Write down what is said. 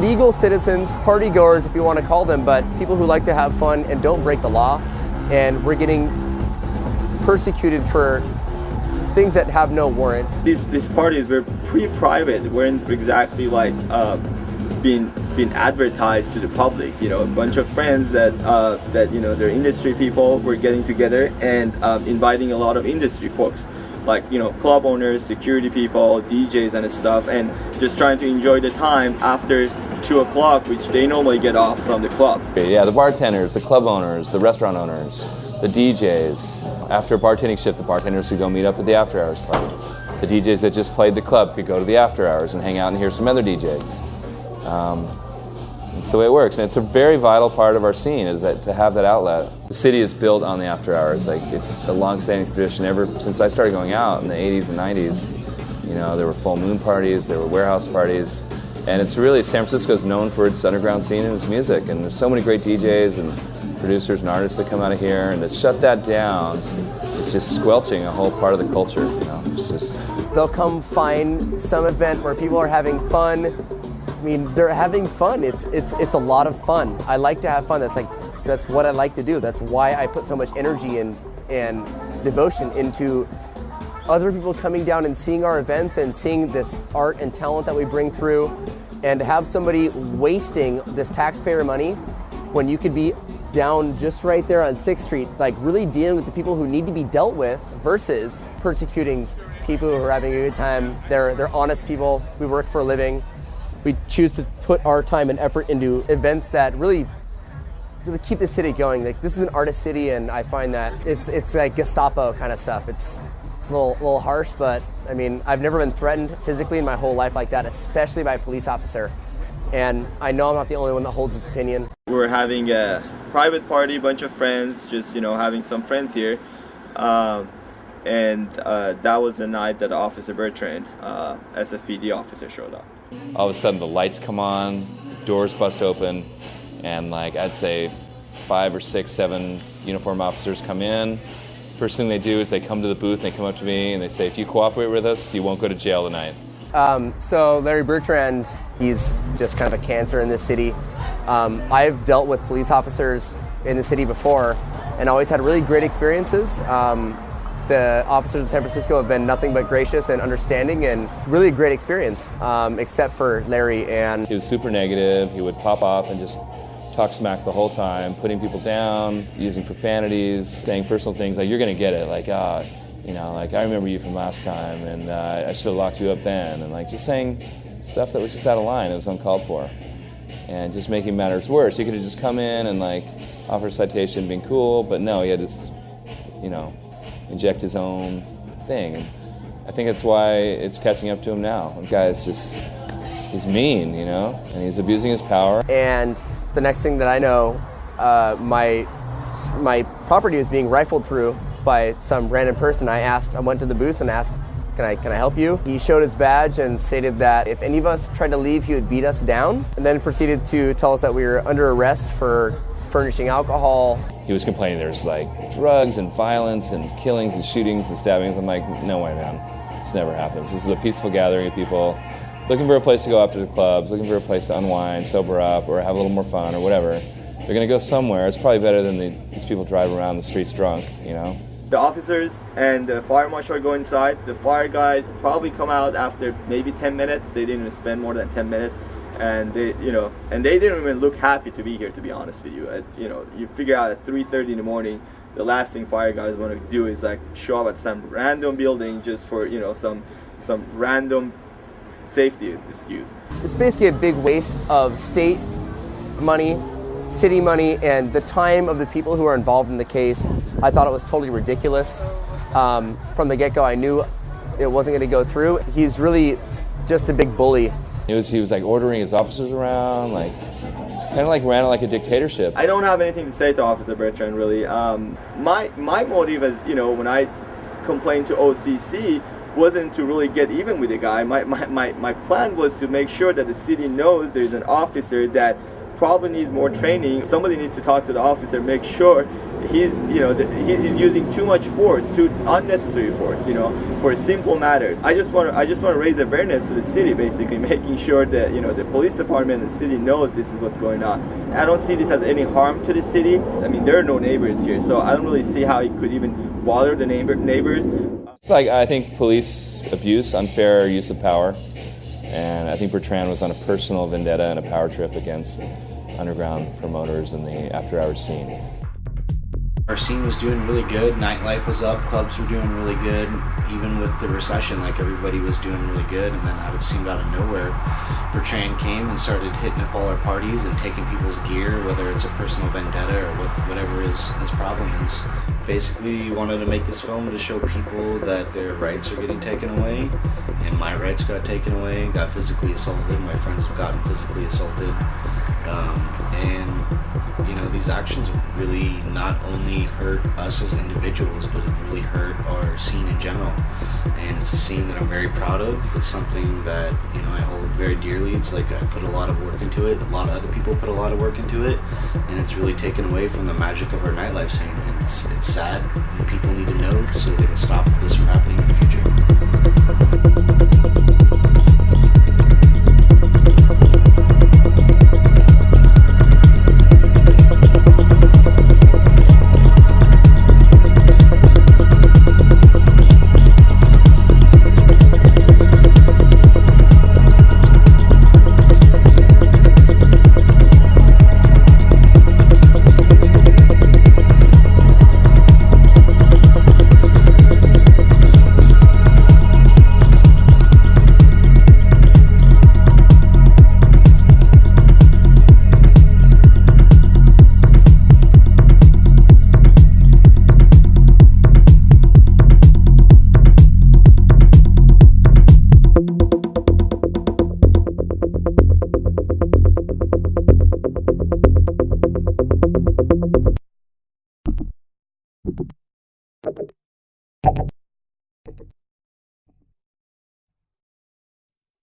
Legal citizens, party goers if you want to call them, but people who like to have fun and don't break the law, and we're getting persecuted for things that have no warrant. These parties were pretty private, weren't exactly like being advertised to the public. You know, a bunch of friends that you know, they're industry people were getting together and inviting a lot of industry folks, like, you know, club owners, security people, DJs and stuff, and just trying to enjoy the time after 2 o'clock, which they normally get off from the clubs. Yeah, the bartenders, the club owners, the restaurant owners, the DJs. After a bartending shift, the bartenders could go meet up at the after hours party. The DJs that just played the club could go to the after hours and hang out and hear some other DJs. It's the way it works, and it's a very vital part of our scene, is that to have that outlet. The city is built on the after hours. Like, it's a long-standing tradition ever since I started going out in the 80s and 90s. You know, there were full moon parties, there were warehouse parties, and it's really, San Francisco's known for its underground scene and its music, and there's so many great DJs and producers and artists that come out of here, and to shut that down, it's just squelching a whole part of the culture, you know. It's just... They'll come find some event where people are having fun. I mean, they're having fun. It's a lot of fun. I like to have fun. That's what I like to do. That's why I put so much energy and devotion into other people coming down and seeing our events and seeing this art and talent that we bring through, and to have somebody wasting this taxpayer money when you could be down just right there on 6th Street, like really dealing with the people who need to be dealt with versus persecuting people who are having a good time. They're honest people. We work for a living. We choose to put our time and effort into events that really keep the city going. Like, this is an artist city, and I find that it's like Gestapo kind of stuff. It's a little harsh, but I mean, I've never been threatened physically in my whole life like that, especially by a police officer. And I know I'm not the only one that holds this opinion. We were having a private party, bunch of friends, just, you know, having some friends here. And that was the night that Officer Bertrand, SFPD officer, showed up. All of a sudden the lights come on, the doors bust open, and like, I'd say 5 or 6, 7 uniformed officers come in. First thing they do is they come to the booth and they come up to me and they say, if you cooperate with us, you won't go to jail tonight. So Larry Bertrand, he's just kind of a cancer in this city. I've dealt with police officers in the city before and always had really great experiences. The officers in San Francisco have been nothing but gracious and understanding, and really a great experience, except for Larry. And he was super negative. He would pop off and just talk smack the whole time, putting people down, using profanities, saying personal things like, you're gonna get it, like, you know, like, I remember you from last time, and I should have locked you up then, and like, just saying stuff that was just out of line, it was uncalled for, and just making matters worse. He could have just come in and like offer a citation, being cool, but no, he had to, you know, inject his own thing. And I think that's why it's catching up to him now. The guy is just, he's mean, you know, and he's abusing his power. And the next thing that I know, my property was being rifled through by some random person. I went to the booth and asked, can I help you? He showed his badge and stated that if any of us tried to leave, he would beat us down, and then proceeded to tell us that we were under arrest for furnishing alcohol. He was complaining there's like drugs and violence and killings and shootings and stabbings. I'm like, no way, man. This never happens. This is a peaceful gathering of people looking for a place to go after the clubs, looking for a place to unwind, sober up, or have a little more fun or whatever. They're gonna go somewhere. It's probably better than these people drive around the streets drunk, you know? The officers and the fire marshal go inside. The fire guys probably come out after maybe 10 minutes. They didn't even spend more than 10 minutes. And they didn't even look happy to be here, to be honest with you. You know, you figure out at 3:30 in the morning, the last thing fire guys want to do is like show up at some random building just for, you know, some random safety excuse. It's basically a big waste of state money, city money, and the time of the people who are involved in the case. I thought it was totally ridiculous. From the get-go, I knew it wasn't going to go through. He's really just a big bully. He was like ordering his officers around, like kind of like ran it like a dictatorship. I don't have anything to say to Officer Bertrand, really. My motive is, you know, when I complained to OCC, wasn't to really get even with the guy. My plan was to make sure that the city knows there's an officer that probably needs more training. Somebody needs to talk to the officer, make sure he's, you know, he's using too much force, too unnecessary force, you know, for simple matters. I just want to raise awareness to the city, basically, making sure that, you know, the police department and the city knows this is what's going on. I don't see this as any harm to the city. I mean, there are no neighbors here, so I don't really see how it could even bother the neighbors. It's like, I think police abuse, unfair use of power, and I think Bertrand was on a personal vendetta and a power trip against underground promoters in the after-hours scene. Our scene was doing really good, nightlife was up, clubs were doing really good, even with the recession, like everybody was doing really good, and then it seemed out of nowhere, Bertrand came and started hitting up all our parties and taking people's gear, whether it's a personal vendetta or whatever his problem is. Basically, he wanted to make this film to show people that their rights are getting taken away, and my rights got taken away, got physically assaulted, my friends have gotten physically assaulted, and you know, these actions have really not only hurt us as individuals, but have really hurt our scene in general. And it's a scene that I'm very proud of. It's something that, you know, I hold very dearly. It's like I put a lot of work into it. A lot of other people put a lot of work into it, and it's really taken away from the magic of our nightlife scene. And it's sad, and people need to know so they can stop this from happening in the future.